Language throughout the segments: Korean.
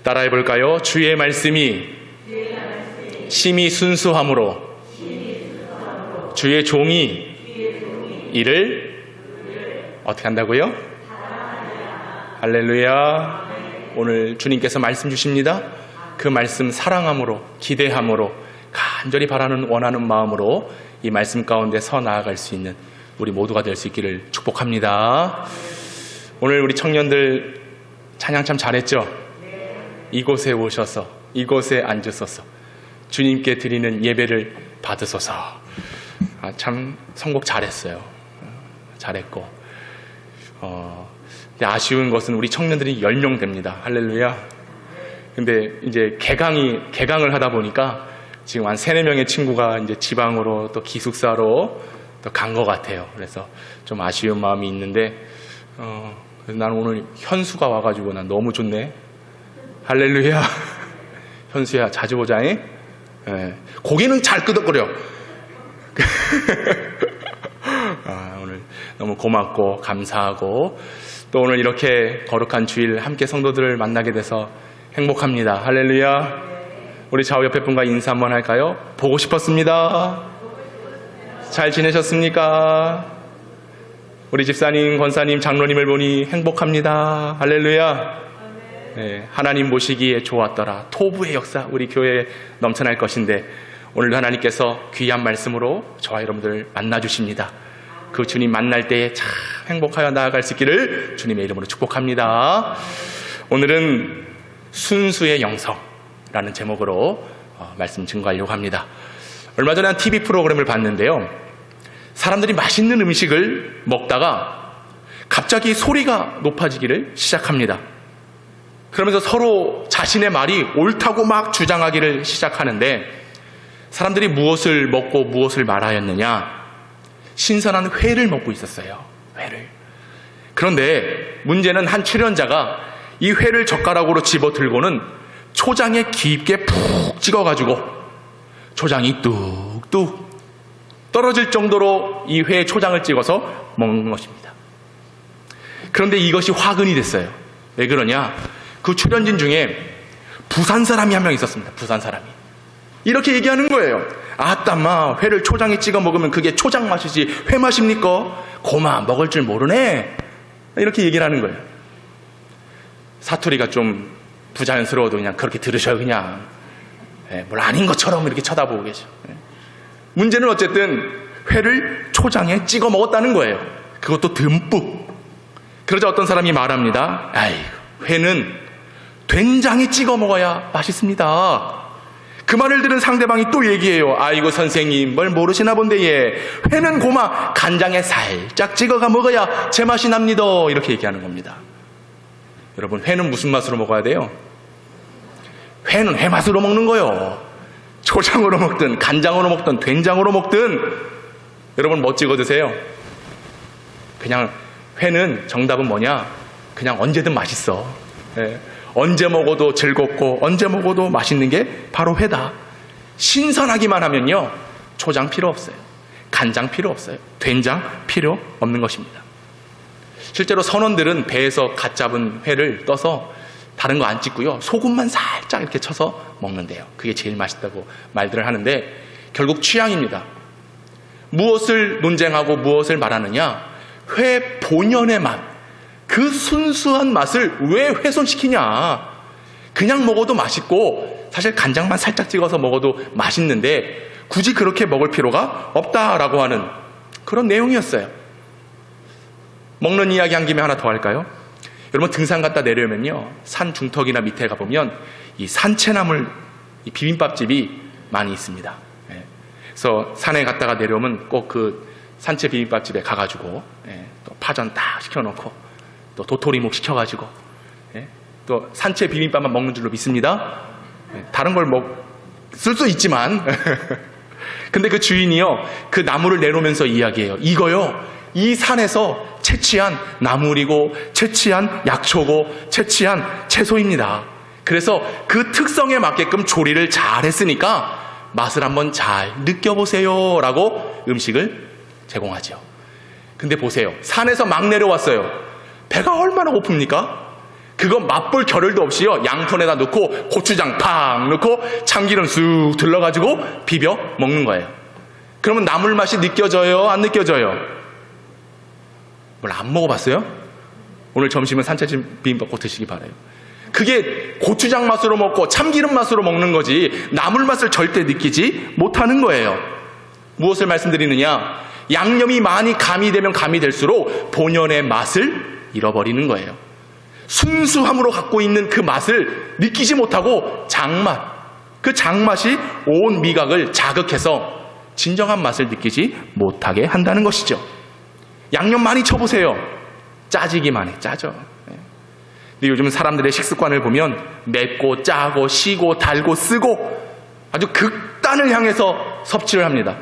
따라해 볼까요? 주의 말씀이 심히 순수함으로 주의 종이 이를 어떻게 한다고요? 할렐루야. 오늘 주님께서 말씀 주십니다. 그 말씀 사랑함으로, 기대함으로, 간절히 바라는 원하는 마음으로 이 말씀 가운데 서 나아갈 수 있는 우리 모두가 될 수 있기를 축복합니다. 오늘 우리 청년들 찬양 참 잘했죠? 이곳에 오셔서, 이곳에 앉으소서, 주님께 드리는 예배를 받으소서. 참 선곡 잘했어요. 잘했고, 근데 아쉬운 것은 우리 청년들이 10명 됩니다. 할렐루야. 근데 이제 개강을 하다 보니까 지금 한 3, 4명의 친구가 이제 지방으로 또 기숙사로 또 간 것 같아요. 그래서 좀 아쉬운 마음이 있는데, 그래서 나는 오늘 현수가 와가지고 난 너무 좋네. 할렐루야. 현수야, 자주 보자잉. 예. 고개는 잘 끄덕거려. 오늘 너무 고맙고 감사하고 또 오늘 이렇게 거룩한 주일 함께 성도들을 만나게 돼서 행복합니다. 할렐루야. 우리 좌우 옆에 분과 인사 한번 할까요? 보고 싶었습니다. 잘 지내셨습니까? 우리 집사님, 권사님, 장로님을 보니 행복합니다. 할렐루야. 네, 하나님 모시기에 좋았더라. 토부의 역사 우리 교회에 넘쳐날 것인데 오늘도 하나님께서 귀한 말씀으로 저와 여러분들 만나주십니다. 그 주님 만날 때에 참 행복하여 나아갈 수 있기를 주님의 이름으로 축복합니다. 오늘은 순수의 영성라는 제목으로 말씀 증거하려고 합니다. 얼마 전에 한 TV 프로그램을 봤는데요. 사람들이 맛있는 음식을 먹다가 갑자기 소리가 높아지기를 시작합니다. 그러면서 서로 자신의 말이 옳다고 막 주장하기를 시작하는데 사람들이 무엇을 먹고 무엇을 말하였느냐? 신선한 회를 먹고 있었어요. 회를. 그런데 문제는 한 출연자가 이 회를 젓가락으로 집어 들고는 초장에 깊게 푹 찍어가지고 초장이 뚝뚝 떨어질 정도로 이 회에 초장을 찍어서 먹는 것입니다. 그런데 이것이 화근이 됐어요. 왜 그러냐? 그 출연진 중에 부산 사람이 한 명 있었습니다. 부산 사람이. 이렇게 얘기하는 거예요. 아따마, 회를 초장에 찍어 먹으면 그게 초장 맛이지 회 맛입니까? 고마, 먹을 줄 모르네. 이렇게 얘기를 하는 거예요. 사투리가 좀 부자연스러워도 그냥 그렇게 들으셔요. 그냥 뭘 아닌 것처럼 이렇게 쳐다보고 계셔. 문제는 어쨌든 회를 초장에 찍어 먹었다는 거예요. 그것도 듬뿍. 그러자 어떤 사람이 말합니다. 아이고, 회는 된장에 찍어 먹어야 맛있습니다. 그 말을 들은 상대방이 또 얘기해요. 아이고 선생님, 뭘 모르시나 본데 예. 회는 고마 간장에 살짝 찍어가 먹어야 제맛이 납니다. 이렇게 얘기하는 겁니다. 여러분, 회는 무슨 맛으로 먹어야 돼요? 회는 회 맛으로 먹는 거요. 초장으로 먹든 간장으로 먹든 된장으로 먹든 여러분 뭐 찍어 드세요? 그냥 회는 정답은 뭐냐? 그냥 언제든 맛있어. 예. 언제 먹어도 즐겁고 언제 먹어도 맛있는 게 바로 회다. 신선하기만 하면요, 초장 필요 없어요. 간장 필요 없어요. 된장 필요 없는 것입니다. 실제로 선원들은 배에서 갓 잡은 회를 떠서 다른 거 안 찍고요, 소금만 살짝 이렇게 쳐서 먹는데요. 그게 제일 맛있다고 말들을 하는데 결국 취향입니다. 무엇을 논쟁하고 무엇을 말하느냐? 회 본연의 맛, 그 순수한 맛을 왜 훼손시키냐? 그냥 먹어도 맛있고 사실 간장만 살짝 찍어서 먹어도 맛있는데 굳이 그렇게 먹을 필요가 없다라고 하는 그런 내용이었어요. 먹는 이야기 한 김에 하나 더 할까요? 여러분, 등산 갔다 내려오면요, 산 중턱이나 밑에 가보면 이 산채나물 이 비빔밥집이 많이 있습니다. 그래서 산에 갔다가 내려오면 꼭 그 산채 비빔밥집에 가가지고 또 파전 딱 시켜놓고 또 도토리묵 시켜가지고 또 산채 비빔밥만 먹는 줄로 믿습니다. 다른 걸 쓸 수 있지만 근데 그 주인이요, 그 나무를 내놓으면서 이야기해요. 이거요, 이 산에서 채취한 나물이고 채취한 약초고 채취한 채소입니다. 그래서 그 특성에 맞게끔 조리를 잘 했으니까 맛을 한번 잘 느껴보세요 라고 음식을 제공하죠. 근데 보세요, 산에서 막 내려왔어요. 배가 얼마나 고픕니까? 그거 맛볼 겨를도 없이요. 양손에다 넣고 고추장 팍 넣고 참기름 쑥 둘러가지고 비벼 먹는 거예요. 그러면 나물 맛이 느껴져요? 안 느껴져요? 뭘 안 먹어봤어요? 오늘 점심은 산채집 비빔밥 꼭 드시기 바라요. 그게 고추장 맛으로 먹고 참기름 맛으로 먹는 거지 나물 맛을 절대 느끼지 못하는 거예요. 무엇을 말씀드리느냐? 양념이 많이 가미되면 가미될수록 본연의 맛을 잃어버리는 거예요. 순수함으로 갖고 있는 그 맛을 느끼지 못하고 장맛, 그 장맛이 온 미각을 자극해서 진정한 맛을 느끼지 못하게 한다는 것이죠. 양념 많이 쳐보세요. 짜지기만 해. 짜죠. 근데 요즘 사람들의 식습관을 보면 맵고 짜고 시고 달고 쓰고 아주 극단을 향해서 섭취를 합니다.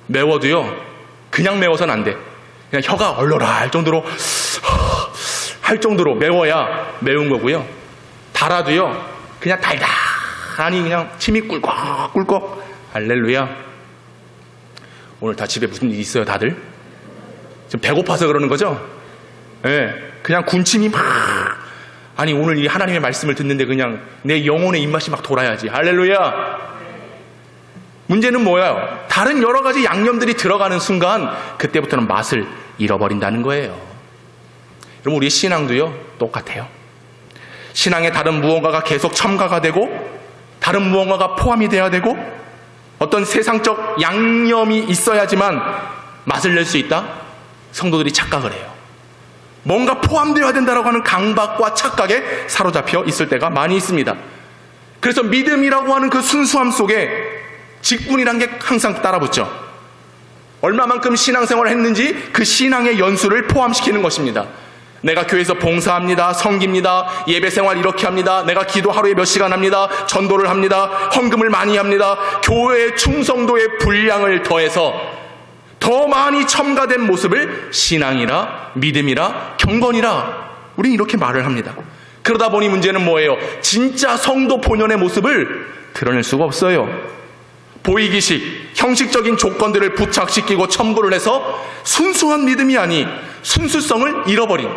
매워도요, 그냥 매워서는 안 돼. 그냥 혀가 얼얼할 할 정도로 매워야 매운 거고요. 달아도요, 그냥 달달하니 그냥 침이 꿀꺽꿀꺽. 할렐루야. 오늘 다 집에 무슨 일 있어요, 다들? 지금 배고파서 그러는 거죠? 예, 그냥 군침이 막. 아니, 오늘 이 하나님의 말씀을 듣는데 그냥 내 영혼의 입맛이 막 돌아야지. 할렐루야. 문제는 뭐예요? 다른 여러 가지 양념들이 들어가는 순간 그때부터는 맛을 잃어버린다는 거예요. 그럼 우리 신앙도요, 똑같아요. 신앙에 다른 무언가가 계속 첨가가 되고 다른 무언가가 포함이 돼야 되고 어떤 세상적 양념이 있어야지만 맛을 낼 수 있다? 성도들이 착각을 해요. 뭔가 포함되어야 된다고 하는 강박과 착각에 사로잡혀 있을 때가 많이 있습니다. 그래서 믿음이라고 하는 그 순수함 속에 직분이란 게 항상 따라붙죠. 얼마만큼 신앙생활을 했는지 그 신앙의 연수를 포함시키는 것입니다. 내가 교회에서 봉사합니다. 섬깁니다. 예배생활 이렇게 합니다. 내가 기도 하루에 몇 시간 합니다. 전도를 합니다. 헌금을 많이 합니다. 교회의 충성도의 분량을 더해서 더 많이 첨가된 모습을 신앙이라 믿음이라 경건이라 우린 이렇게 말을 합니다. 그러다 보니 문제는 뭐예요? 진짜 성도 본연의 모습을 드러낼 수가 없어요. 보이기식, 형식적인 조건들을 부착시키고 첨부를 해서 순수한 믿음이 아닌 순수성을 잃어버린,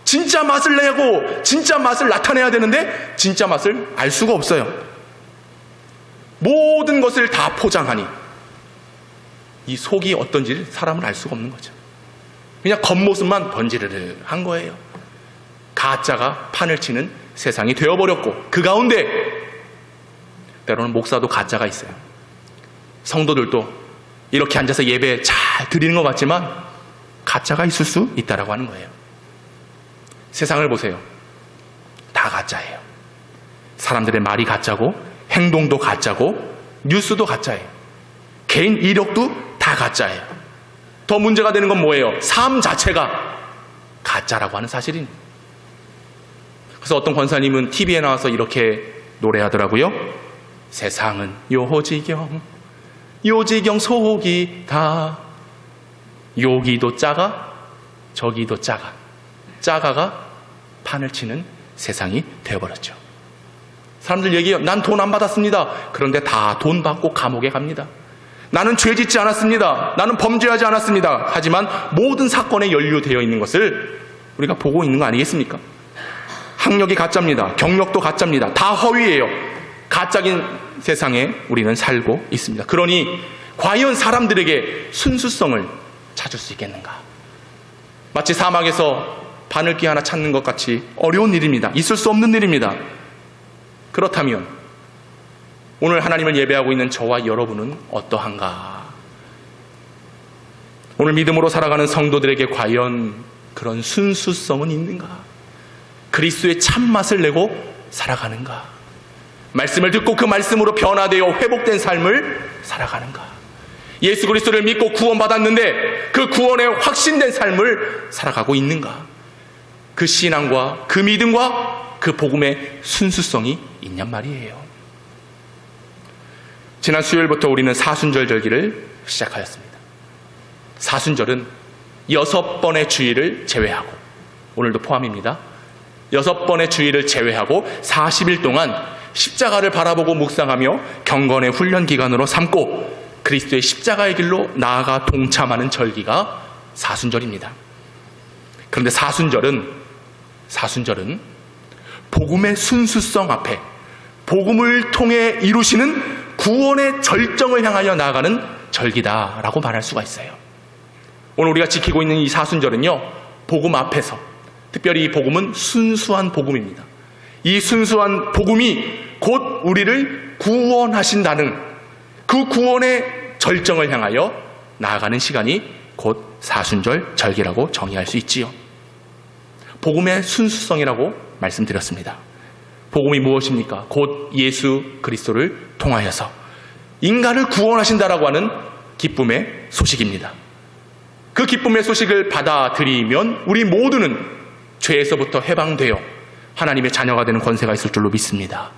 진짜 맛을 내고 진짜 맛을 나타내야 되는데 진짜 맛을 알 수가 없어요. 모든 것을 다 포장하니 이 속이 어떤지 사람은 알 수가 없는 거죠. 그냥 겉모습만 번지르르한 거예요. 가짜가 판을 치는 세상이 되어버렸고 그 가운데 때로는 목사도 가짜가 있어요. 성도들도 이렇게 앉아서 예배 잘 드리는 것 같지만 가짜가 있을 수 있다라고 하는 거예요. 세상을 보세요. 다 가짜예요. 사람들의 말이 가짜고 행동도 가짜고 뉴스도 가짜예요. 개인 이력도 다 가짜예요. 더 문제가 되는 건 뭐예요? 삶 자체가 가짜라고 하는 사실입니다. 그래서 어떤 권사님은 TV에 나와서 이렇게 노래하더라고요. 세상은 요지경 속이 다 여기도 작아 저기도 작아가 판을 치는 세상이 되어버렸죠. 사람들 얘기해요. 난 돈 안 받았습니다. 그런데 다 돈 받고 감옥에 갑니다. 나는 죄 짓지 않았습니다. 나는 범죄하지 않았습니다. 하지만 모든 사건에 연루되어 있는 것을 우리가 보고 있는 거 아니겠습니까? 학력이 가짜입니다. 경력도 가짜입니다. 다 허위예요. 가짜인 세상에 우리는 살고 있습니다. 그러니 과연 사람들에게 순수성을 찾을 수 있겠는가? 마치 사막에서 바늘귀 하나 찾는 것 같이 어려운 일입니다. 있을 수 없는 일입니다. 그렇다면 오늘 하나님을 예배하고 있는 저와 여러분은 어떠한가? 오늘 믿음으로 살아가는 성도들에게 과연 그런 순수성은 있는가? 그리스도의 참맛을 내고 살아가는가? 말씀을 듣고 그 말씀으로 변화되어 회복된 삶을 살아가는가? 예수 그리스도를 믿고 구원받았는데 그 구원에 확신된 삶을 살아가고 있는가? 그 신앙과 그 믿음과 그 복음의 순수성이 있냔 말이에요. 지난 수요일부터 우리는 사순절 절기를 시작하였습니다. 사순절은 6번의 주일을 제외하고, 오늘도 포함입니다. 6번의 주일을 제외하고 40일 동안 십자가를 바라보고 묵상하며 경건의 훈련 기간으로 삼고 그리스도의 십자가의 길로 나아가 동참하는 절기가 사순절입니다. 그런데 사순절은 복음의 순수성 앞에 복음을 통해 이루시는 구원의 절정을 향하여 나아가는 절기다라고 말할 수가 있어요. 오늘 우리가 지키고 있는 이 사순절은요, 복음 앞에서, 특별히 이 복음은 순수한 복음입니다. 이 순수한 복음이 곧 우리를 구원하신다는 그 구원의 절정을 향하여 나아가는 시간이 곧 사순절 절기라고 정의할 수 있지요. 복음의 순수성이라고 말씀드렸습니다. 복음이 무엇입니까? 곧 예수 그리스도를 통하여서 인간을 구원하신다라고 하는 기쁨의 소식입니다. 그 기쁨의 소식을 받아들이면 우리 모두는 죄에서부터 해방되어 하나님의 자녀가 되는 권세가 있을 줄로 믿습니다.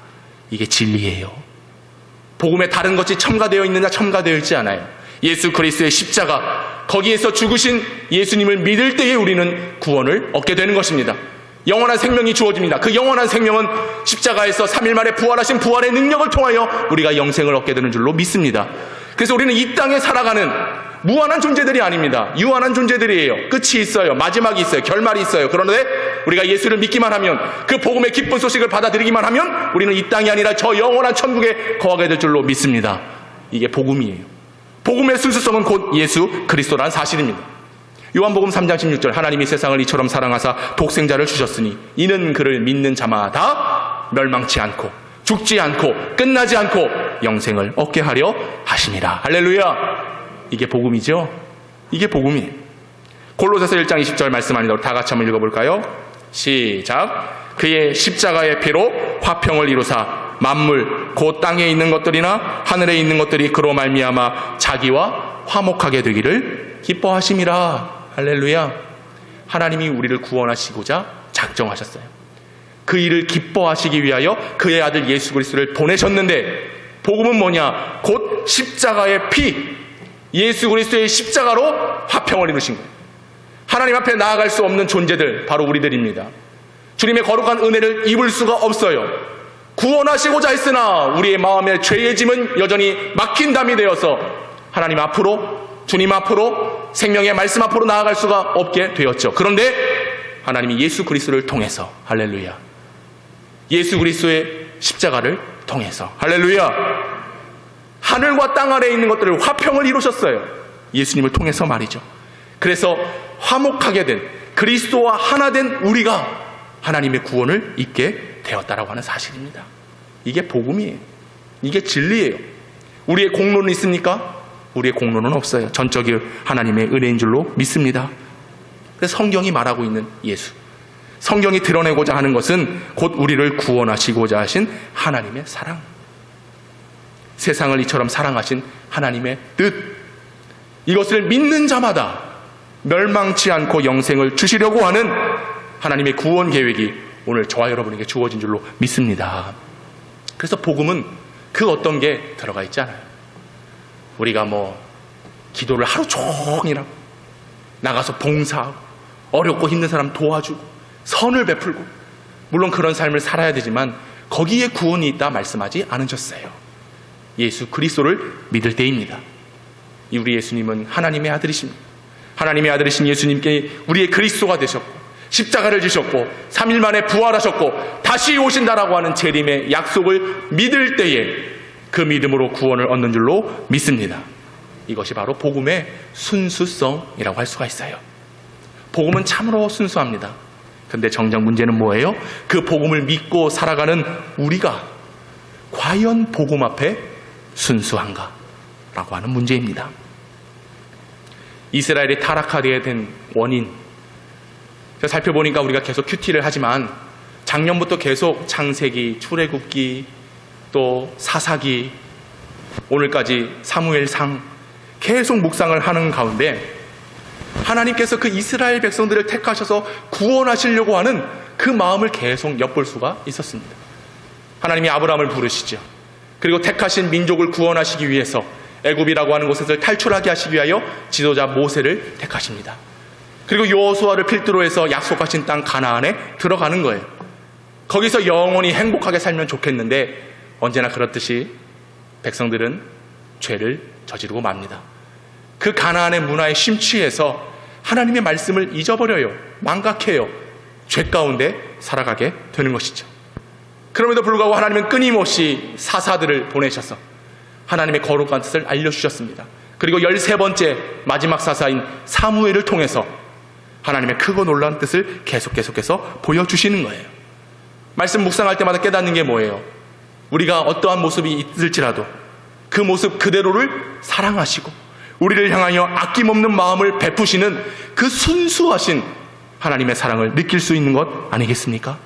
이게 진리예요. 복음에 다른 것이 첨가되어 있느냐 첨가되어 있지 않아요. 예수 그리스도의 십자가, 거기에서 죽으신 예수님을 믿을 때에 우리는 구원을 얻게 되는 것입니다. 영원한 생명이 주어집니다. 그 영원한 생명은 십자가에서 3일 만에 부활하신 부활의 능력을 통하여 우리가 영생을 얻게 되는 줄로 믿습니다. 그래서 우리는 이 땅에 살아가는 무한한 존재들이 아닙니다. 유한한 존재들이에요. 끝이 있어요. 마지막이 있어요. 결말이 있어요. 그런데 우리가 예수를 믿기만 하면, 그 복음의 기쁜 소식을 받아들이기만 하면 우리는 이 땅이 아니라 저 영원한 천국에 거하게 될 줄로 믿습니다. 이게 복음이에요. 복음의 순수성은 곧 예수 그리스도라는 사실입니다. 요한복음 3장 16절, 하나님이 세상을 이처럼 사랑하사 독생자를 주셨으니 이는 그를 믿는 자마다 멸망치 않고 죽지 않고 끝나지 않고 영생을 얻게 하려 하심이라. 할렐루야. 이게 복음이죠. 이게 복음이에요. 골로새서 1장 20절 말씀 아니다. 다 같이 한번 읽어볼까요? 시작. 그의 십자가의 피로 화평을 이루사 만물 곧 땅에 있는 것들이나 하늘에 있는 것들이 그로 말미암아 자기와 화목하게 되기를 기뻐하심이라. 할렐루야. 하나님이 우리를 구원하시고자 작정하셨어요. 그 일을 기뻐하시기 위하여 그의 아들 예수 그리스도를 보내셨는데, 복음은 뭐냐? 곧 십자가의 피, 예수 그리스도의 십자가로 화평을 이루신 거예요. 하나님 앞에 나아갈 수 없는 존재들, 바로 우리들입니다. 주님의 거룩한 은혜를 입을 수가 없어요. 구원하시고자 했으나 우리의 마음의 죄의 짐은 여전히 막힌 담이 되어서 하나님 앞으로, 주님 앞으로, 생명의 말씀 앞으로 나아갈 수가 없게 되었죠. 그런데 하나님이 예수 그리스도를 통해서, 할렐루야, 예수 그리스도의 십자가를 통해서, 할렐루야, 하늘과 땅 아래에 있는 것들을 화평을 이루셨어요. 예수님을 통해서 말이죠. 그래서 화목하게 된, 그리스도와 하나 된 우리가 하나님의 구원을 입게 되었다라고 하는 사실입니다. 이게 복음이에요. 이게 진리예요. 우리의 공로는 있습니까? 우리의 공로는 없어요. 전적이 하나님의 은혜인 줄로 믿습니다. 그래서 성경이 말하고 있는 예수, 성경이 드러내고자 하는 것은 곧 우리를 구원하시고자 하신 하나님의 사랑, 세상을 이처럼 사랑하신 하나님의 뜻, 이것을 믿는 자마다 멸망치 않고 영생을 주시려고 하는 하나님의 구원 계획이 오늘 저와 여러분에게 주어진 줄로 믿습니다. 그래서 복음은 그 어떤 게 들어가 있지 않아요. 우리가 기도를 하루 종일 하고 나가서 봉사하고 어렵고 힘든 사람 도와주고 선을 베풀고, 물론 그런 삶을 살아야 되지만 거기에 구원이 있다 말씀하지 않으셨어요. 예수 그리스도를 믿을 때입니다. 우리 예수님은 하나님의 아들이십니다. 하나님의 아들이신 예수님께 우리의 그리스도가 되셨고 십자가를 지셨고 3일 만에 부활하셨고 다시 오신다라고 하는 재림의 약속을 믿을 때에 그 믿음으로 구원을 얻는 줄로 믿습니다. 이것이 바로 복음의 순수성이라고 할 수가 있어요. 복음은 참으로 순수합니다. 근데 정작 문제는 뭐예요? 그 복음을 믿고 살아가는 우리가 과연 복음 앞에 순수한가? 라고 하는 문제입니다. 이스라엘이 타락하게 된 원인, 살펴보니까 우리가 계속 큐티를 하지만 작년부터 계속 창세기, 출애굽기, 또 사사기, 오늘까지 사무엘상 계속 묵상을 하는 가운데 하나님께서 그 이스라엘 백성들을 택하셔서 구원하시려고 하는 그 마음을 계속 엿볼 수가 있었습니다. 하나님이 아브라함을 부르시죠. 그리고 택하신 민족을 구원하시기 위해서 애굽이라고 하는 곳에서 탈출하게 하시기 위하여 지도자 모세를 택하십니다. 그리고 여호수아를 필두로 해서 약속하신 땅 가나안에 들어가는 거예요. 거기서 영원히 행복하게 살면 좋겠는데 언제나 그렇듯이 백성들은 죄를 저지르고 맙니다. 그 가나안의 문화에 심취해서 하나님의 말씀을 잊어버려요. 망각해요. 죄 가운데 살아가게 되는 것이죠. 그럼에도 불구하고 하나님은 끊임없이 사사들을 보내셔서 하나님의 거룩한 뜻을 알려주셨습니다. 그리고 13번째 마지막 사사인 사무엘을 통해서 하나님의 크고 놀라운 뜻을 계속해서 보여주시는 거예요. 말씀 묵상할 때마다 깨닫는 게 뭐예요? 우리가 어떠한 모습이 있을지라도 그 모습 그대로를 사랑하시고 우리를 향하여 아낌없는 마음을 베푸시는 그 순수하신 하나님의 사랑을 느낄 수 있는 것 아니겠습니까?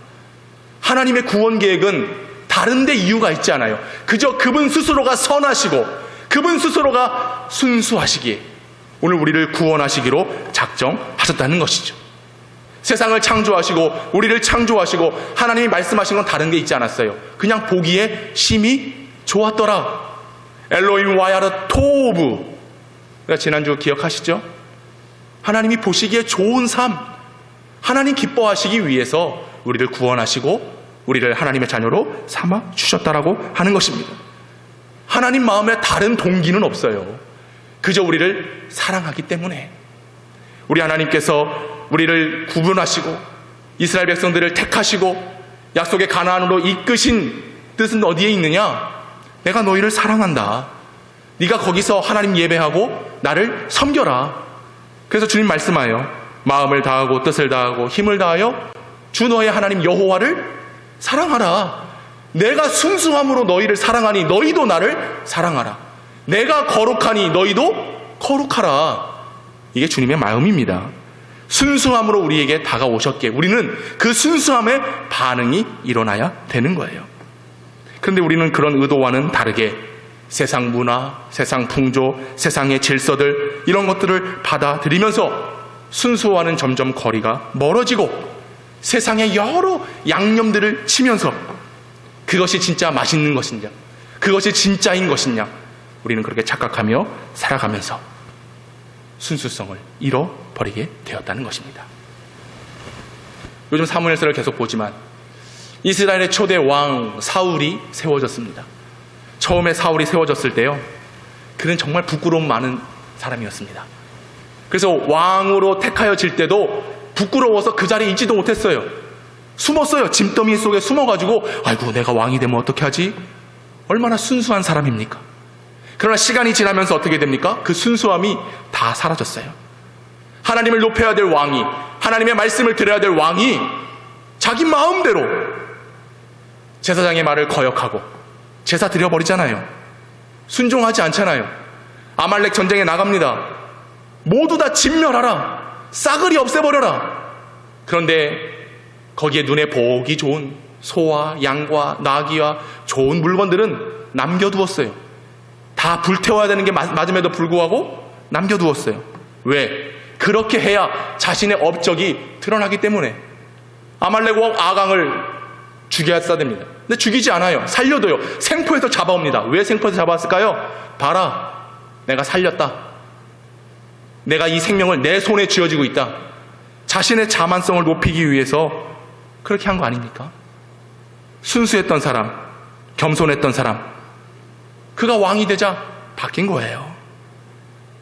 하나님의 구원 계획은 다른데 이유가 있지 않아요. 그저 그분 스스로가 선하시고 그분 스스로가 순수하시기에 오늘 우리를 구원하시기로 작정하셨다는 것이죠. 세상을 창조하시고 우리를 창조하시고 하나님이 말씀하신 건 다른 게 있지 않았어요. 그냥 보기에 심히 좋았더라. 엘로힘 와야르 토브. 지난주 기억하시죠? 하나님이 보시기에 좋은 삶, 하나님 기뻐하시기 위해서 우리를 구원하시고 우리를 하나님의 자녀로 삼아 주셨다라고 하는 것입니다. 하나님 마음에 다른 동기는 없어요. 그저 우리를 사랑하기 때문에. 우리 하나님께서 우리를 구분하시고 이스라엘 백성들을 택하시고 약속의 가나안으로 이끄신 뜻은 어디에 있느냐? 내가 너희를 사랑한다. 네가 거기서 하나님 예배하고 나를 섬겨라. 그래서 주님 말씀하여 마음을 다하고 뜻을 다하고 힘을 다하여 주 너의 하나님 여호와를 사랑하라. 내가 순수함으로 너희를 사랑하니 너희도 나를 사랑하라. 내가 거룩하니 너희도 거룩하라. 이게 주님의 마음입니다. 순수함으로 우리에게 다가오셨기에 우리는 그 순수함에 반응이 일어나야 되는 거예요. 그런데 우리는 그런 의도와는 다르게 세상 문화, 세상 풍조, 세상의 질서들 이런 것들을 받아들이면서 순수와는 점점 거리가 멀어지고 세상의 여러 양념들을 치면서 그것이 진짜 맛있는 것이냐, 그것이 진짜인 것이냐, 우리는 그렇게 착각하며 살아가면서 순수성을 잃어버리게 되었다는 것입니다. 요즘 사무엘서를 계속 보지만 이스라엘의 초대 왕 사울이 세워졌습니다. 처음에 사울이 세워졌을 때요, 그는 정말 부끄러움 많은 사람이었습니다. 그래서 왕으로 택하여질 때도 부끄러워서 그 자리에 있지도 못했어요. 숨었어요. 짐더미 속에 숨어가지고 아이고 내가 왕이 되면 어떻게 하지? 얼마나 순수한 사람입니까? 그러나 시간이 지나면서 어떻게 됩니까? 그 순수함이 다 사라졌어요. 하나님을 높여야 될 왕이, 하나님의 말씀을 들어야 될 왕이 자기 마음대로 제사장의 말을 거역하고 제사 드려버리잖아요. 순종하지 않잖아요. 아말렉 전쟁에 나갑니다. 모두 다 진멸하라. 싸그리 없애버려라. 그런데 거기에 눈에 보기 좋은 소와 양과 나귀와 좋은 물건들은 남겨두었어요. 다 불태워야 되는 게 맞음에도 불구하고 남겨두었어요. 왜? 그렇게 해야 자신의 업적이 드러나기 때문에. 아말렉 왕 아강을 죽여야 됩니다. 근데 죽이지 않아요. 살려둬요. 생포에서 잡아옵니다. 왜 생포에서 잡아왔을까요? 봐라, 내가 살렸다. 내가 이 생명을 내 손에 쥐어지고 있다. 자신의 자만성을 높이기 위해서 그렇게 한 거 아닙니까? 순수했던 사람, 겸손했던 사람, 그가 왕이 되자 바뀐 거예요.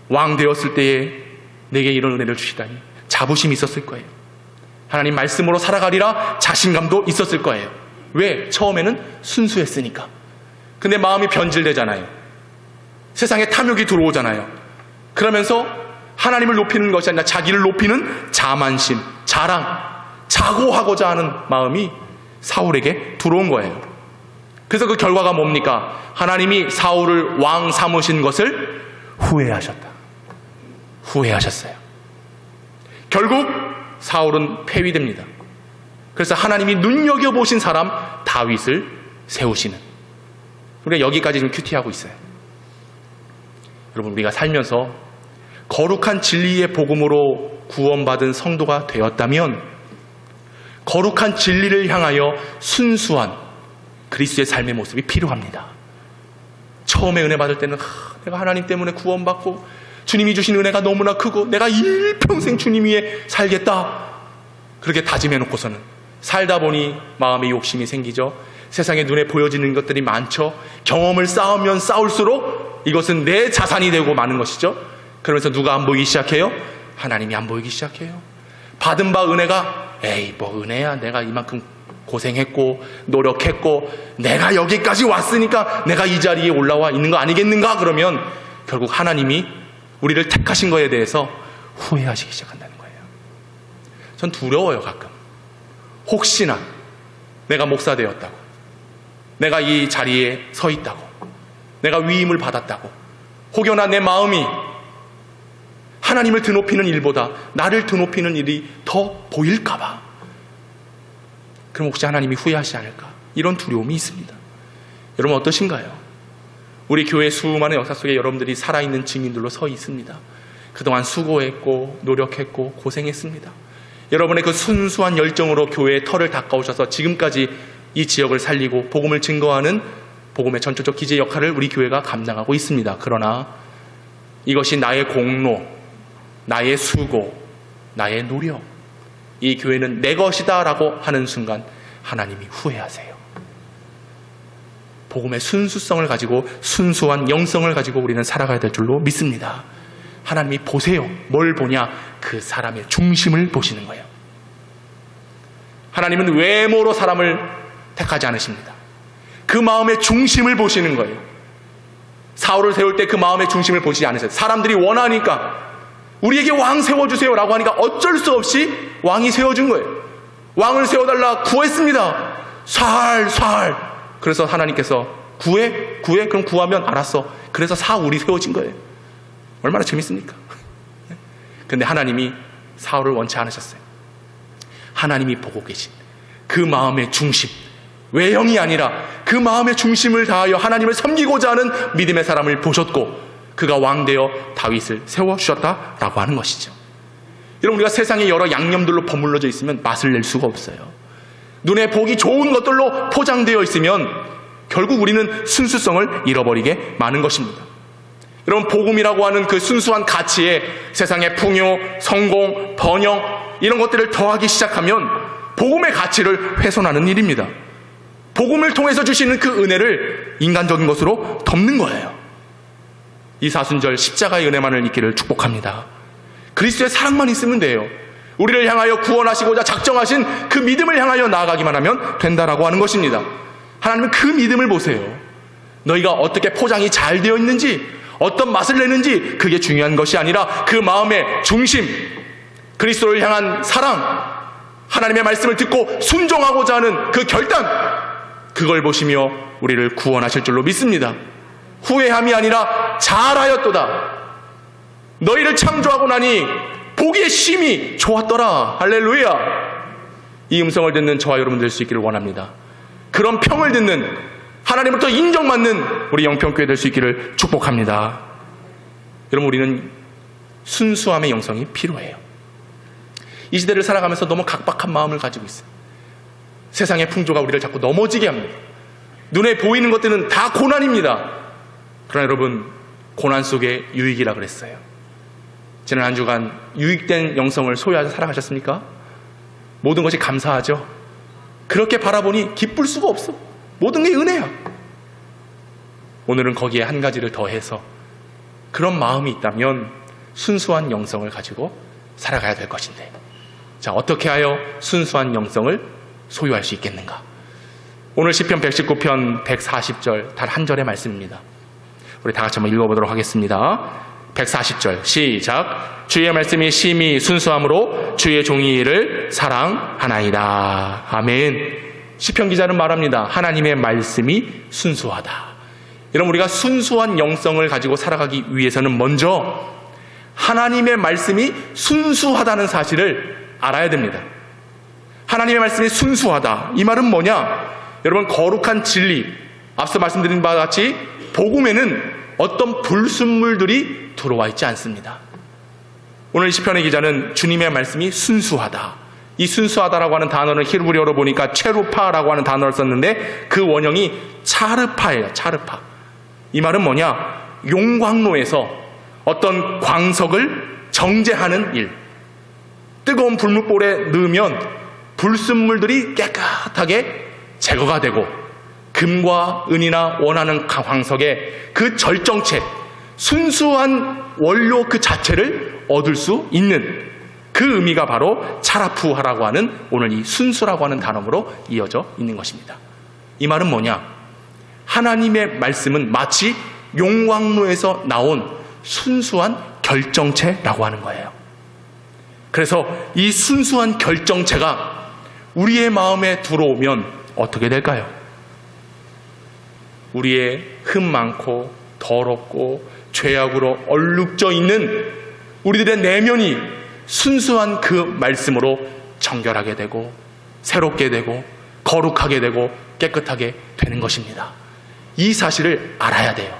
왕 되었을 때에 내게 이런 은혜를 주시다니 자부심이 있었을 거예요. 하나님 말씀으로 살아가리라 자신감도 있었을 거예요. 왜? 처음에는 순수했으니까. 근데 마음이 변질되잖아요. 세상에 탐욕이 들어오잖아요. 그러면서 하나님을 높이는 것이 아니라 자기를 높이는 자만심, 자랑, 자고하고자 하는 마음이 사울에게 들어온 거예요. 그래서 그 결과가 뭡니까? 하나님이 사울을 왕 삼으신 것을 후회하셨어요. 결국 사울은 폐위됩니다. 그래서 하나님이 눈여겨보신 사람 다윗을 세우시는, 우리가 여기까지 좀 큐티하고 있어요. 여러분, 우리가 살면서 거룩한 진리의 복음으로 구원받은 성도가 되었다면 거룩한 진리를 향하여 순수한 그리스도의 삶의 모습이 필요합니다. 처음에 은혜 받을 때는 내가 하나님 때문에 구원받고 주님이 주신 은혜가 너무나 크고 내가 일평생 주님 위에 살겠다, 그렇게 다짐해놓고서는 살다 보니 마음의 욕심이 생기죠. 세상에 눈에 보여지는 것들이 많죠. 경험을 쌓으면 쌓을수록 이것은 내 자산이 되고 마는 것이죠. 그러면서 누가 안 보이기 시작해요? 하나님이 안 보이기 시작해요. 받은 바 은혜가 에이 뭐 은혜야, 내가 이만큼 고생했고 노력했고 내가 여기까지 왔으니까 내가 이 자리에 올라와 있는 거 아니겠는가? 그러면 결국 하나님이 우리를 택하신 거에 대해서 후회하시기 시작한다는 거예요. 전 두려워요. 가끔 혹시나 내가 목사 되었다고, 내가 이 자리에 서 있다고, 내가 위임을 받았다고 혹여나 내 마음이 하나님을 드높이는 일보다 나를 드높이는 일이 더 보일까봐, 그럼 혹시 하나님이 후회하시지 않을까, 이런 두려움이 있습니다. 여러분 어떠신가요? 우리 교회 수많은 역사 속에 여러분들이 살아있는 증인들로 서 있습니다. 그동안 수고했고 노력했고 고생했습니다. 여러분의 그 순수한 열정으로 교회의 털을 닦아오셔서 지금까지 이 지역을 살리고 복음을 증거하는 복음의 전초적 기제 역할을 우리 교회가 감당하고 있습니다. 그러나 이것이 나의 공로, 나의 수고, 나의 노력, 이 교회는 내 것이다 라고 하는 순간 하나님이 후회하세요. 복음의 순수성을 가지고, 순수한 영성을 가지고 우리는 살아가야 될 줄로 믿습니다. 하나님이 보세요. 뭘 보냐? 그 사람의 중심을 보시는 거예요. 하나님은 외모로 사람을 택하지 않으십니다. 그 마음의 중심을 보시는 거예요. 사울을 세울 때 그 마음의 중심을 보시지 않으세요. 사람들이 원하니까 우리에게 왕 세워주세요 라고 하니까 어쩔 수 없이 왕이 세워준 거예요. 왕을 세워달라 구했습니다. 살. 그래서 하나님께서 구해? 그럼 구하면 알았어. 그래서 사울이 세워진 거예요. 얼마나 재밌습니까? 근데 하나님이 사울을 원치 않으셨어요. 하나님이 보고 계신 그 마음의 중심, 외형이 아니라 그 마음의 중심을 다하여 하나님을 섬기고자 하는 믿음의 사람을 보셨고 그가 왕되어 다윗을 세워주셨다라고 하는 것이죠. 여러분, 우리가 세상에 여러 양념들로 버물러져 있으면 맛을 낼 수가 없어요. 눈에 보기 좋은 것들로 포장되어 있으면 결국 우리는 순수성을 잃어버리게 마는 것입니다. 여러분, 복음이라고 하는 그 순수한 가치에 세상의 풍요, 성공, 번영 이런 것들을 더하기 시작하면 복음의 가치를 훼손하는 일입니다. 복음을 통해서 주시는 그 은혜를 인간적인 것으로 덮는 거예요. 이 사순절 십자가의 은혜만을 잊기를 축복합니다. 그리스도의 사랑만 있으면 돼요. 우리를 향하여 구원하시고자 작정하신 그 믿음을 향하여 나아가기만 하면 된다라고 하는 것입니다. 하나님은 그 믿음을 보세요. 너희가 어떻게 포장이 잘 되어 있는지, 어떤 맛을 내는지 그게 중요한 것이 아니라 그 마음의 중심, 그리스도를 향한 사랑, 하나님의 말씀을 듣고 순종하고자 하는 그 결단, 그걸 보시며 우리를 구원하실 줄로 믿습니다. 후회함이 아니라 잘하였도다. 너희를 창조하고 나니 보기에 심히 좋았더라. 할렐루야. 이 음성을 듣는 저와 여러분 될 수 있기를 원합니다. 그런 평을 듣는, 하나님으로부터 인정받는 우리 영평교회 될 수 있기를 축복합니다. 여러분, 우리는 순수함의 영성이 필요해요. 이 시대를 살아가면서 너무 각박한 마음을 가지고 있어요. 세상의 풍조가 우리를 자꾸 넘어지게 합니다. 눈에 보이는 것들은 다 고난입니다. 그러나 여러분, 고난 속에 유익이라 그랬어요. 지난 한 주간 유익된 영성을 소유하셔서 살아가셨습니까? 모든 것이 감사하죠. 그렇게 바라보니 기쁠 수가 없어. 모든 게 은혜야. 오늘은 거기에 한 가지를 더해서 그런 마음이 있다면 순수한 영성을 가지고 살아가야 될 것인데, 자, 어떻게 하여 순수한 영성을 소유할 수 있겠는가? 오늘 시편 119편 140절 단 한 절의 말씀입니다. 우리 다 같이 한번 읽어보도록 하겠습니다. 140절 시작. 주의 말씀이 심히 순수함으로 주의 종이 이를 사랑하나이다. 아멘. 시편 기자는 말합니다. 하나님의 말씀이 순수하다. 여러분, 우리가 순수한 영성을 가지고 살아가기 위해서는 먼저 하나님의 말씀이 순수하다는 사실을 알아야 됩니다. 하나님의 말씀이 순수하다. 이 말은 뭐냐? 여러분, 거룩한 진리, 앞서 말씀드린 바와 같이 복음에는 어떤 불순물들이 들어와 있지 않습니다. 오늘 시편의 기자는 주님의 말씀이 순수하다. 이 순수하다라고 하는 단어는 히브리어로 보니까 체루파라고 하는 단어를 썼는데 그 원형이 차르파예요. 차르파. 이 말은 뭐냐? 용광로에서 어떤 광석을 정제하는 일. 뜨거운 불뭇볼에 넣으면 불순물들이 깨끗하게 제거가 되고 금과 은이나 원하는 광석의 그 절정체, 순수한 원료 그 자체를 얻을 수 있는 그 의미가 바로 차라푸하라고 하는 오늘 이 순수라고 하는 단어로 이어져 있는 것입니다. 이 말은 뭐냐? 하나님의 말씀은 마치 용광로에서 나온 순수한 결정체라고 하는 거예요. 그래서 이 순수한 결정체가 우리의 마음에 들어오면 어떻게 될까요? 우리의 흠 많고 더럽고 죄악으로 얼룩져 있는 우리들의 내면이 순수한 그 말씀으로 정결하게 되고 새롭게 되고 거룩하게 되고 깨끗하게 되는 것입니다. 이 사실을 알아야 돼요.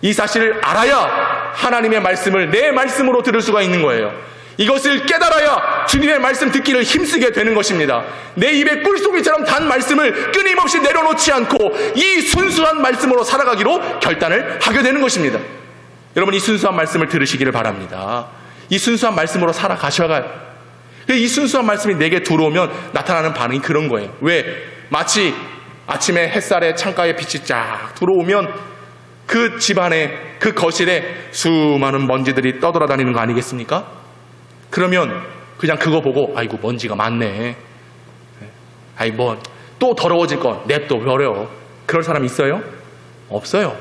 이 사실을 알아야 하나님의 말씀을 내 말씀으로 들을 수가 있는 거예요. 이것을 깨달아야 주님의 말씀 듣기를 힘쓰게 되는 것입니다. 내 입에 꿀송이처럼 단 말씀을 끊임없이 내려놓지 않고 이 순수한 말씀으로 살아가기로 결단을 하게 되는 것입니다. 여러분, 이 순수한 말씀을 들으시기를 바랍니다. 이 순수한 말씀으로 살아가셔야 해요. 이 순수한 말씀이 내게 들어오면 나타나는 반응이 그런 거예요. 왜? 마치 아침에 햇살에 창가에 빛이 쫙 들어오면 그 집안에, 그 거실에 수많은 먼지들이 떠돌아다니는 거 아니겠습니까? 그러면 그냥 그거 보고 아이고 먼지가 많네, 아이 뭐 또 더러워질 거 냅둬 버려, 그럴 사람 있어요? 없어요.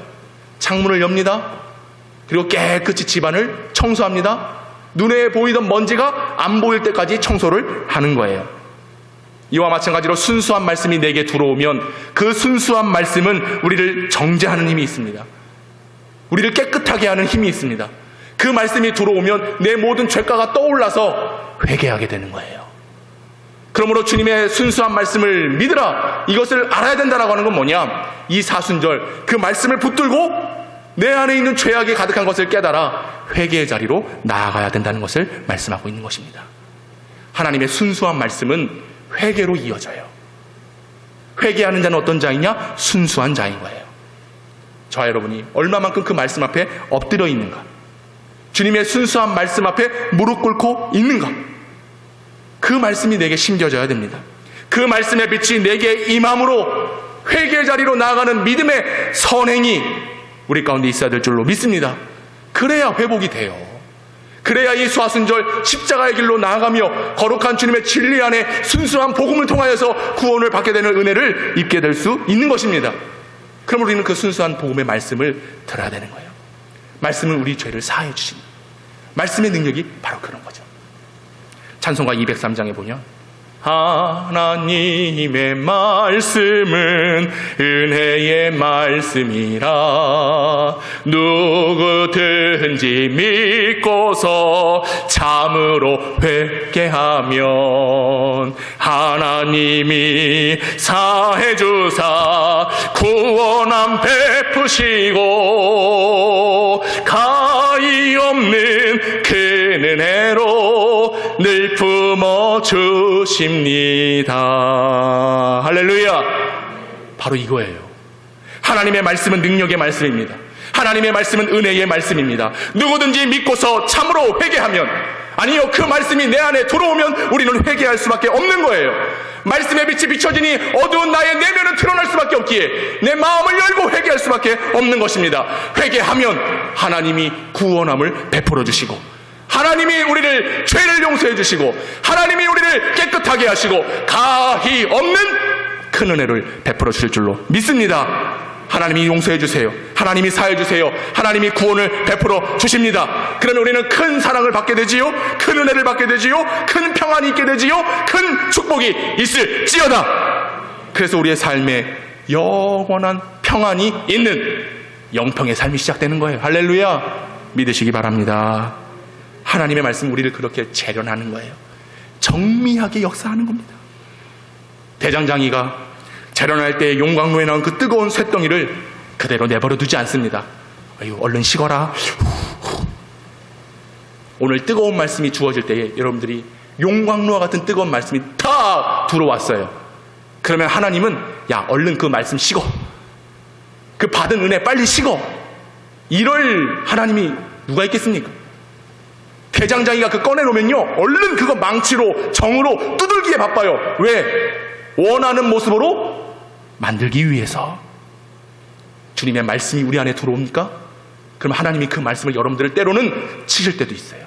창문을 엽니다. 그리고 깨끗이 집안을 청소합니다. 눈에 보이던 먼지가 안 보일 때까지 청소를 하는 거예요. 이와 마찬가지로 순수한 말씀이 내게 들어오면 그 순수한 말씀은 우리를 정죄하는 힘이 있습니다. 우리를 깨끗하게 하는 힘이 있습니다. 그 말씀이 들어오면 내 모든 죄가가 떠올라서 회개하게 되는 거예요. 그러므로 주님의 순수한 말씀을 믿으라, 이것을 알아야 된다라고 하는 건 뭐냐? 이 사순절 그 말씀을 붙들고 내 안에 있는 죄악이 가득한 것을 깨달아 회개의 자리로 나아가야 된다는 것을 말씀하고 있는 것입니다. 하나님의 순수한 말씀은 회개로 이어져요. 회개하는 자는 어떤 자이냐? 순수한 자인 거예요. 저와 여러분이 얼마만큼 그 말씀 앞에 엎드려 있는가? 주님의 순수한 말씀 앞에 무릎 꿇고 있는가? 그 말씀이 내게 심겨져야 됩니다. 그 말씀의 빛이 내게 임함으로 회개의 자리로 나아가는 믿음의 선행이 우리 가운데 있어야 될 줄로 믿습니다. 그래야 회복이 돼요. 그래야 이 수화순절 십자가의 길로 나아가며 거룩한 주님의 진리 안에 순수한 복음을 통하여서 구원을 받게 되는 은혜를 입게 될 수 있는 것입니다. 그럼 우리는 그 순수한 복음의 말씀을 들어야 되는 거예요. 말씀은 우리 죄를 사해 주십니다. 말씀의 능력이 바로 그런 거죠. 찬송가 203장에 보면 하나님의 말씀은 은혜의 말씀이라 누구든지 믿고서 참으로 회개하면 하나님이 사해 주사 구원함 베푸시고 가히 없는 그 은혜로 늘 품어주십니다. 할렐루야. 바로 이거예요. 하나님의 말씀은 능력의 말씀입니다. 하나님의 말씀은 은혜의 말씀입니다. 누구든지 믿고서 참으로 회개하면, 아니요, 그 말씀이 내 안에 들어오면 우리는 회개할 수밖에 없는 거예요. 말씀의 빛이 비춰지니 어두운 나의 내면은 드러날 수밖에 없기에 내 마음을 열고 회개할 수밖에 없는 것입니다. 회개하면 하나님이 구원함을 베풀어 주시고, 하나님이 우리를 죄를 용서해 주시고, 하나님이 우리를 깨끗하게 하시고 가히 없는 큰 은혜를 베풀어 주실 줄로 믿습니다. 하나님이 용서해 주세요. 하나님이 사해 주세요. 하나님이 구원을 베풀어 주십니다. 그러면 우리는 큰 사랑을 받게 되지요, 큰 은혜를 받게 되지요, 큰 평안이 있게 되지요, 큰 축복이 있을지어다. 그래서 우리의 삶에 영원한 평안이 있는 영평의 삶이 시작되는 거예요. 할렐루야. 믿으시기 바랍니다. 하나님의 말씀 우리를 그렇게 재련하는 거예요. 정밀하게 역사하는 겁니다. 대장장이가 재련할 때 용광로에 나온 그 뜨거운 쇳덩이를 그대로 내버려 두지 않습니다. 아유, 얼른 식어라. 오늘 뜨거운 말씀이 주어질 때에 여러분들이 용광로와 같은 뜨거운 말씀이 다 들어왔어요. 그러면 하나님은 야, 얼른 그 말씀 식어, 그 받은 은혜 빨리 식어, 이럴 하나님이 누가 있겠습니까? 대장장이가 그 꺼내놓으면요, 얼른 그거 망치로 정으로 두들기에 바빠요. 왜? 원하는 모습으로 만들기 위해서. 주님의 말씀이 우리 안에 들어옵니까? 그럼 하나님이 그 말씀을 여러분들을 때로는 치실 때도 있어요.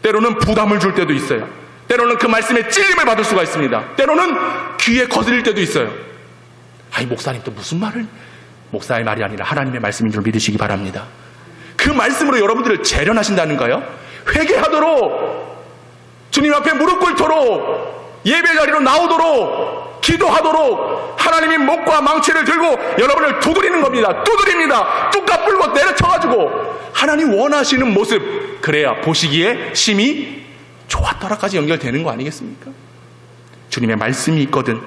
때로는 부담을 줄 때도 있어요. 때로는 그 말씀에 찔림을 받을 수가 있습니다. 때로는 귀에 거슬릴 때도 있어요. 아니, 목사님 또 무슨 말을? 목사의 말이 아니라 하나님의 말씀인 줄 믿으시기 바랍니다. 그 말씀으로 여러분들을 재련하신다는가요? 회개하도록, 주님 앞에 무릎 꿇도록, 예배 자리로 나오도록, 기도하도록 하나님이 목과 망치를 들고 여러분을 두드리는 겁니다. 두드립니다. 뚝 불고 내려쳐가지고 하나님 원하시는 모습, 그래야 보시기에 심히 좋았더라까지 연결되는 거 아니겠습니까? 주님의 말씀이 있거든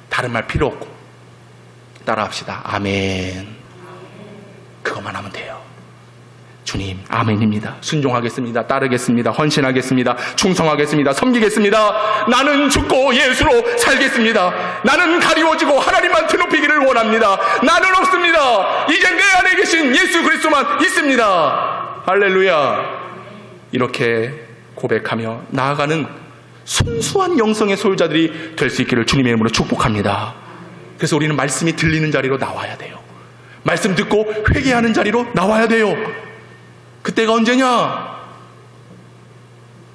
다른 말 필요 없고 따라합시다. 아멘. 그것만 하면 돼요. 주님, 아멘입니다. 순종하겠습니다. 따르겠습니다. 헌신하겠습니다. 충성하겠습니다. 섬기겠습니다. 나는 죽고 예수로 살겠습니다. 나는 가리워지고 하나님만 드높이기를 원합니다. 나는 없습니다. 이제 내 안에 계신 예수 그리스도만 있습니다. 할렐루야. 이렇게 고백하며 나아가는 순수한 영성의 소유자들이 될 수 있기를 주님의 이름으로 축복합니다. 그래서 우리는 말씀이 들리는 자리로 나와야 돼요. 말씀 듣고 회개하는 자리로 나와야 돼요. 그때가 언제냐?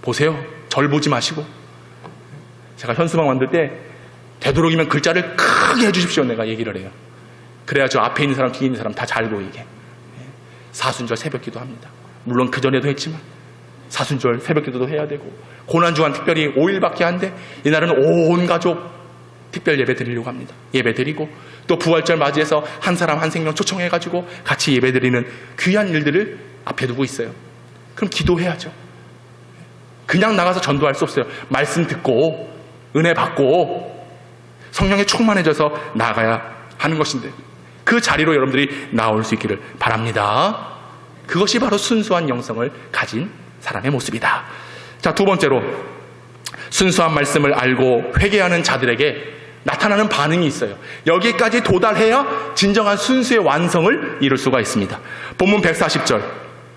보세요. 절 보지 마시고. 제가 현수막 만들 때 되도록이면 글자를 크게 해주십시오. 내가 얘기를 해요. 그래야 저 앞에 있는 사람, 뒤에 있는 사람 다 잘 보이게. 사순절 새벽기도 합니다. 물론 그전에도 했지만 사순절 새벽기도도 해야 되고, 고난주간 특별히 5일밖에 안 돼. 이날은 온 가족 특별 예배 드리려고 합니다. 예배 드리고 또 부활절 맞이해서 한 사람 한 생명 초청해가지고 같이 예배 드리는 귀한 일들을 앞에 두고 있어요. 그럼 기도해야죠. 그냥 나가서 전도할 수 없어요. 말씀 듣고 은혜 받고 성령에 충만해져서 나가야 하는 것인데, 그 자리로 여러분들이 나올 수 있기를 바랍니다. 그것이 바로 순수한 영성을 가진 사람의 모습이다. 자, 두 번째로 순수한 말씀을 알고 회개하는 자들에게 나타나는 반응이 있어요. 여기까지 도달해야 진정한 순수의 완성을 이룰 수가 있습니다. 본문 140절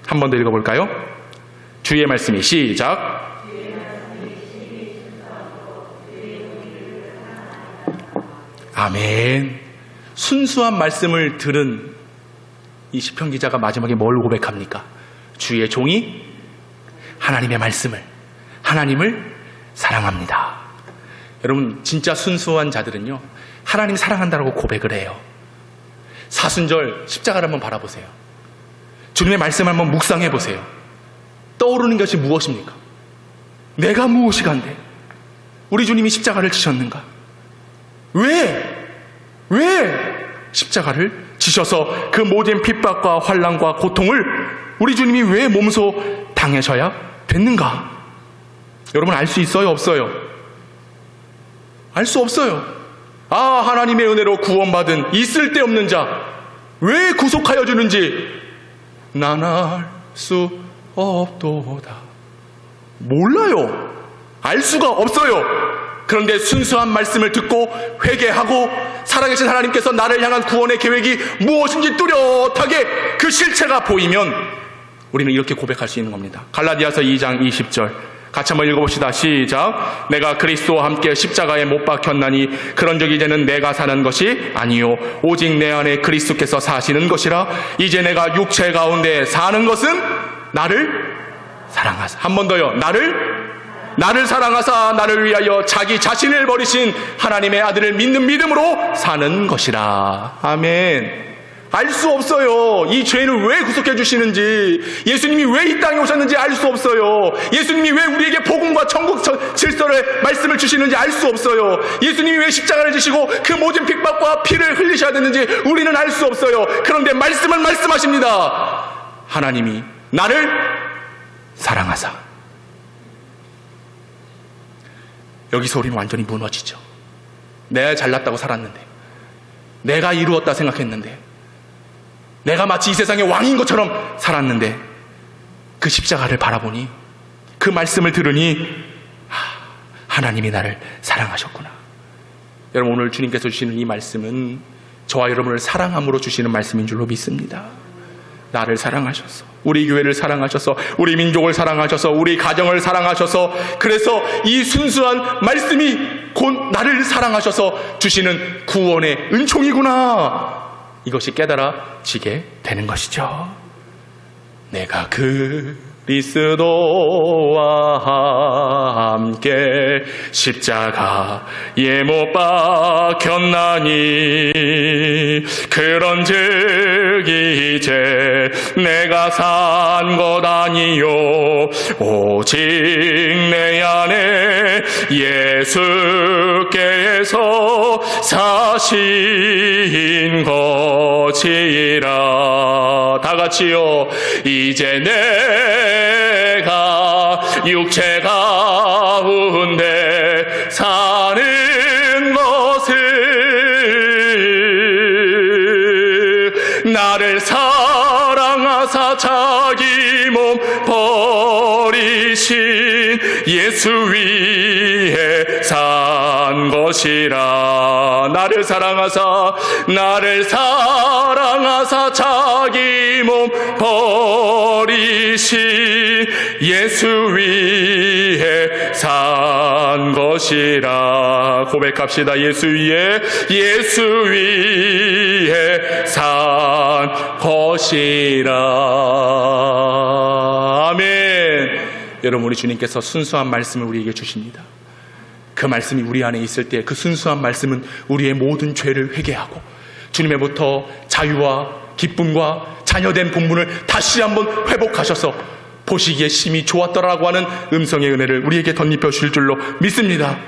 한 번 더 읽어볼까요? 주의 말씀이 시작. 아멘. 순수한 말씀을 들은 이 시편 기자가 마지막에 뭘 고백합니까? 주의 종이 하나님의 말씀을, 하나님을 사랑합니다. 여러분, 진짜 순수한 자들은요, 하나님 사랑한다고 고백을 해요. 사순절 십자가를 한번 바라보세요. 주님의 말씀을 한번 묵상해 보세요. 떠오르는 것이 무엇입니까? 내가 무엇이간데 우리 주님이 십자가를 지셨는가? 왜 십자가를 지셔서 그 모든 핍박과 환난과 고통을 우리 주님이 왜 몸소 당하셔야 됐는가? 여러분, 알 수 있어요? 없어요? 알 수 없어요. 아, 하나님의 은혜로 구원받은 이 쓸데없는 자 왜 구속하여 주는지 난 알 수 없도다. 몰라요. 알 수가 없어요. 그런데 순수한 말씀을 듣고 회개하고 살아계신 하나님께서 나를 향한 구원의 계획이 무엇인지 뚜렷하게 그 실체가 보이면 우리는 이렇게 고백할 수 있는 겁니다. 갈라디아서 2장 20절 같이 한번 읽어봅시다. 시작. 내가 그리스도와 함께 십자가에 못 박혔나니 그런즉 이제는 내가 사는 것이 아니요 오직 내 안에 그리스도께서 사시는 것이라. 이제 내가 육체 가운데 사는 것은 나를 사랑하사. 한 번 더요. 나를 사랑하사 나를 위하여 자기 자신을 버리신 하나님의 아들을 믿는 믿음으로 사는 것이라. 아멘. 알 수 없어요. 이 죄인을 왜 구속해 주시는지, 예수님이 왜 이 땅에 오셨는지 알 수 없어요. 예수님이 왜 우리에게 복음과 천국 질서의 말씀을 주시는지 알 수 없어요. 예수님이 왜 십자가를 지시고 그 모든 핍박과 피를 흘리셔야 되는지 우리는 알 수 없어요. 그런데 말씀은 말씀하십니다. 하나님이 나를 사랑하사. 여기서 우리는 완전히 무너지죠. 내가 잘났다고 살았는데, 내가 이루었다 생각했는데, 내가 마치 이 세상의 왕인 것처럼 살았는데, 그 십자가를 바라보니, 그 말씀을 들으니 하나님이 나를 사랑하셨구나. 여러분, 오늘 주님께서 주시는 이 말씀은 저와 여러분을 사랑함으로 주시는 말씀인 줄로 믿습니다. 나를 사랑하셔서, 우리 교회를 사랑하셔서, 우리 민족을 사랑하셔서, 우리 가정을 사랑하셔서, 그래서 이 순수한 말씀이 곧 나를 사랑하셔서 주시는 구원의 은총이구나, 이것이 깨달아지게 되는 것이죠. 내가 그리스도와 함께 십자가에 못 박혔나니 그런즉 이제 내가 산 것 아니요 오직 내 안에 예수께서 사신 것이라. 다 같이요. 이제 내가 육체 가운데 사는 것을 나를 사랑하사 자기 몸 버리신 예수 위에 산 것이라. 나를 사랑하사 자기 몸 버리신 예수 위에 산 것이라. 고백합시다. 예수 위에 산 것이라. 아멘. 여러분, 우리 주님께서 순수한 말씀을 우리에게 주십니다. 그 말씀이 우리 안에 있을 때 그 순수한 말씀은 우리의 모든 죄를 회개하고 주님의부터 자유와 기쁨과 자녀된 본분을 다시 한번 회복하셔서 보시기에 심히 좋았더라고 하는 음성의 은혜를 우리에게 덧입혀 주실 줄로 믿습니다.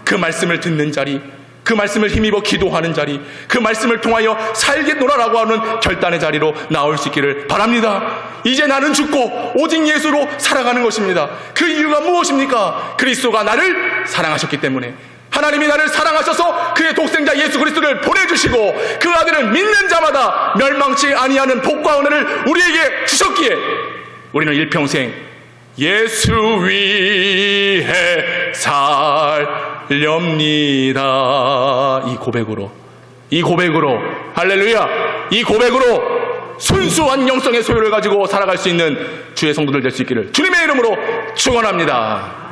그 말씀을 듣는 자리, 그 말씀을 힘입어 기도하는 자리, 그 말씀을 통하여 살겠노라라고 하는 결단의 자리로 나올 수 있기를 바랍니다. 이제 나는 죽고 오직 예수로 살아가는 것입니다. 그 이유가 무엇입니까? 그리스도가 나를 사랑하셨기 때문에. 하나님이 나를 사랑하셔서 그의 독생자 예수 그리스도를 보내주시고 그 아들을 믿는 자마다 멸망치 아니하는 복과 은혜를 우리에게 주셨기에 우리는 일평생 예수 위에 살렵니다. 이 고백으로 할렐루야, 이 고백으로 순수한 영성의 소유를 가지고 살아갈 수 있는 주의 성도들 될 수 있기를 주님의 이름으로 축원합니다.